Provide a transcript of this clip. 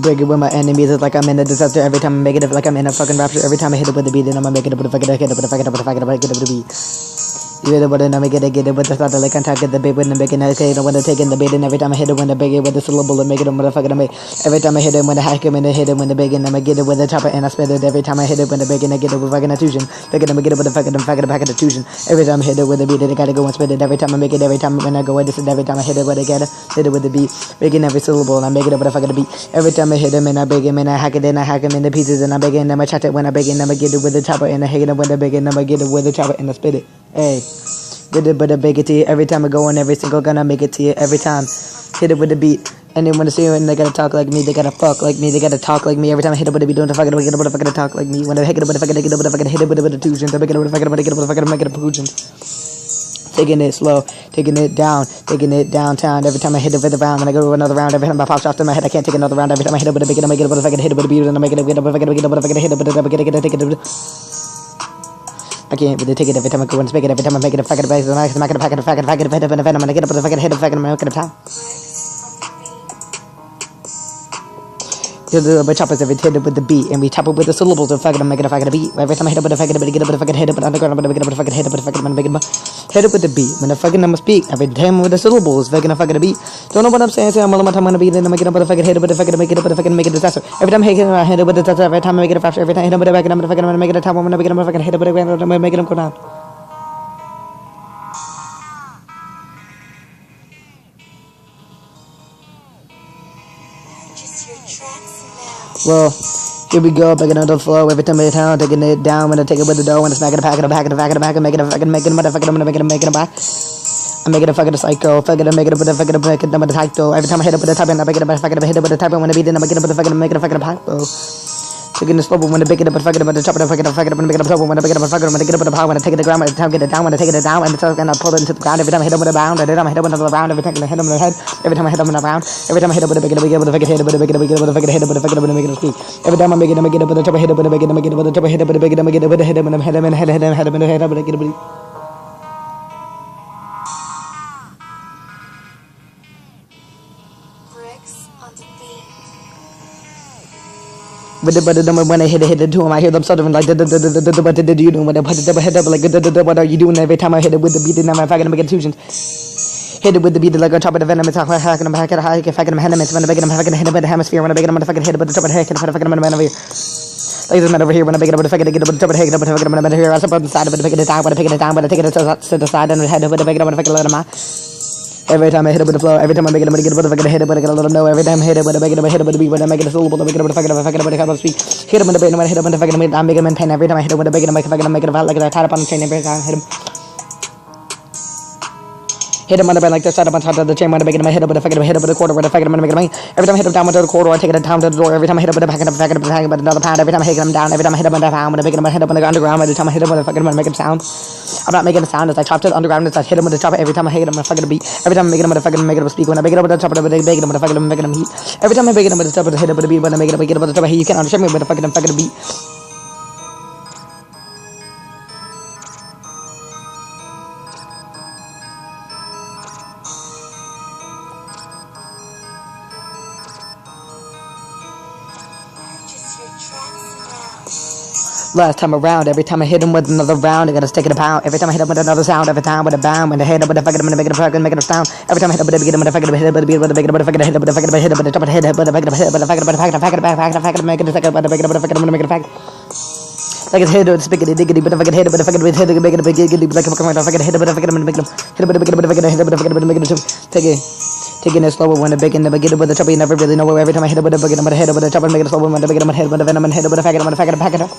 Break it with my enemies, it's like I'm in a disaster. Every time I make it, it's like I'm in a fucking rapture. Every time I hit it with the beat, then I'ma make it with the fucking hit it with the fucking get it with the beat. You hit it with it, I'ma get it with the start, like I'm talking the bait when I'm making it, okay, when I'm taking the bait, and every time I hit it when I big it with the syllable and make it a motherfucking make. Every time I hit it when I hack him and I hit it when the big and I'ma get it with the chopper and I spit it. Every time I hit it when the big and I get it with fucking attusion. Fucking I'ma get it with the fucking pack of attusion. Every time I hit it with the beat, then I gotta go and spit it. Every time I make it, every time when I go, this is every time I hit it with I get it, hit it with the beat, making every syllable and I make it up with the fucking beat. Every time I hit him and I big him and I hack it, then I hack him into pieces and I big and I'ma chat it when I big and I'ma get it with the chopper and I hit it when the big and I'ma get it with the chopper and I spit it. Hey. With it, but I bake it to you every time I go on every single gun I make it to you every time. Hit it with the beat. And then when I see it, they gotta talk like me, they gotta fuck like me, they gotta talk like me. Every time I hit it with the beat, doing the fucking, get it with the fucking talk like me. When I hit it with the fucking, get it with the fucking, hit it with the tuition, I make it with the fucking, get it with the fucking, make it a tuition. Taking it slow, taking it downtown. Every time I hit it with the round, and I go to another round. Every time I pop shots in my head, I can't take another round. Every time I hit it with the big, I make it with the fucking, hit it with the beat, and I make it with the fucking, get it with the fucking, hit it with the take it. I can't really take it every time I go and speak it. Every time I make it a fucking base, and I'm not gonna pack it, I'm gonna get up with the fucking hit, I'm gonna get a town. We chop it every hit it with the beat, and we chop it with the syllables of fucking make it a fucking beat. Every time I hit it with the fucking, get up with the fucking hit it, but I'm gonna make it with the fucking hit it, but the fucking make it hit it with the beat. When the fucking I'ma speak, every time with the syllables, fucking a fucking beat. Don't know what I'm saying, so I'm all my time on the beat, and I'm gonna get up with the fucking hit it, but the fucking make it up with the fucking make it a disaster. Every time I hit it with the disaster, every time I make it a fracture, every time I hit it with the back, and I'm gonna fucking make it a top, I'm gonna make it a fucking hit it with the ground, I'm gonna make it go down. Well, here we go, back another flow. Every time I hit town, taking it down. When I take it with the dough, when it's back in the pack, making it fucking, making it back. I'm making a fucking psycho, fucking make it with the fucking make it with the title. Every time I hit it with the type, and I make it fucking hit it with the type, and when I beat it, I'm making it with the fucking make it a fucking pack. Taking the slow, when I pick it up, fucking up, the chopper, fucking make it up, when I pick it up, fucking, when I get up with the power, when I take it to the ground, when I get it down, when I take it down, and I pull it into the ground. Every time I hit him with a bound, every time I hit him with a round, every time I hit him in the head, every time I hit him in a round, every time I hit him with a big, with a fucking hit, with a big, with a fucking hit, with a fucking make it speak. Every time I make it with the chopper, hit it with a big, make it with the chopper, hit it with a big, make it with a hit him, and hit him, and hit him, and hit him, and hit him, and get it. But when I hit it to him, I hear them stuttering like, what did you do? When I put the head up, like, what are you doing? Every time I hit it with the beat, then I'm fucking making tuitions. Hit it with the beat, like on top of the venom, it's like, hacking him, hacking him, hacking him, when I make him, fucking hit him with the hemisphere, when I make him, fucking hit it with the top of the head, and fucking man over here. Like this man over here, when I make it up with the fucking, get it with the top of the head, but fucking man over here, I support the side of it, pick it down, when I pick it down, but I take it to the side, and I head with the big, when I fucking let him out. Every time I hit it with the flow, every time I make it, I'm gonna get it with the fucking hit it, but I gotta let them know. Every time I hit it, when I make it, hit it with the beat, when I make it a syllable, I make it with the fucking, speak. Hit him with the beat, when I hit him with the fucking, I'm making him in pain. Every time I hit it with the big, I'm making it out like I tied up on the chain. Every time I hit him. Hit him on the bed like this, side up on top of the chain. When I make it, I hit it with the fucking, hit it with the quarter, with the fucking, make it main. Every time I hit him down with the quarter, I take it down to the door. Every time I hit it with the fucking, but another pound. Every time I hit him down, every time I hit him on the pound, when I make it, I hit him on the underground. Every time I hit him with the fucking, make it sound. I'm not making a sound as I chop to the underground, as I hit him with the chopper. Every time I hit him, I fucking beat. Every time I make it, I'm gonna fucking make it a speak. When I make it with the chopper, I make it, I'm gonna fucking make it heat. Every time I make it, I'm gonna chopper to hit it with the beat. When I make it with the chopper, you can't understand me with the fucking beat. Last time around, every time I hit him with another round, I gotta stick it a pound. Every time I hit him with another sound, every time with a bound. When I hit him with a fucking, I'm gonna make it a fucking, make it a sound. Every time I hit him with a beat, I'm gonna fucking hit it with a beat, with a big, with a fucking hit it, with a fucking hit it, with a top of the head, with a fucking hit, with a fucking, with a fucking, make it a second, with a fucking, with a fucking, I'm gonna make it a fact. Like it's hit, it's spiggity, diggity, but if I can hit it, but if I can hit it, make it a big, like if I can hit it, but if I can make them, hit it, but if I can hit it, but if I can make it, take it. Taking it slower when I big and never get it with the chopper, you never really know where. Every time I hit it with a big, I'm gonna hit it with the chopper, make it slower when I big, I'm gonna hit it with the venom and hit it with a faggot, I'm gonna pack it up.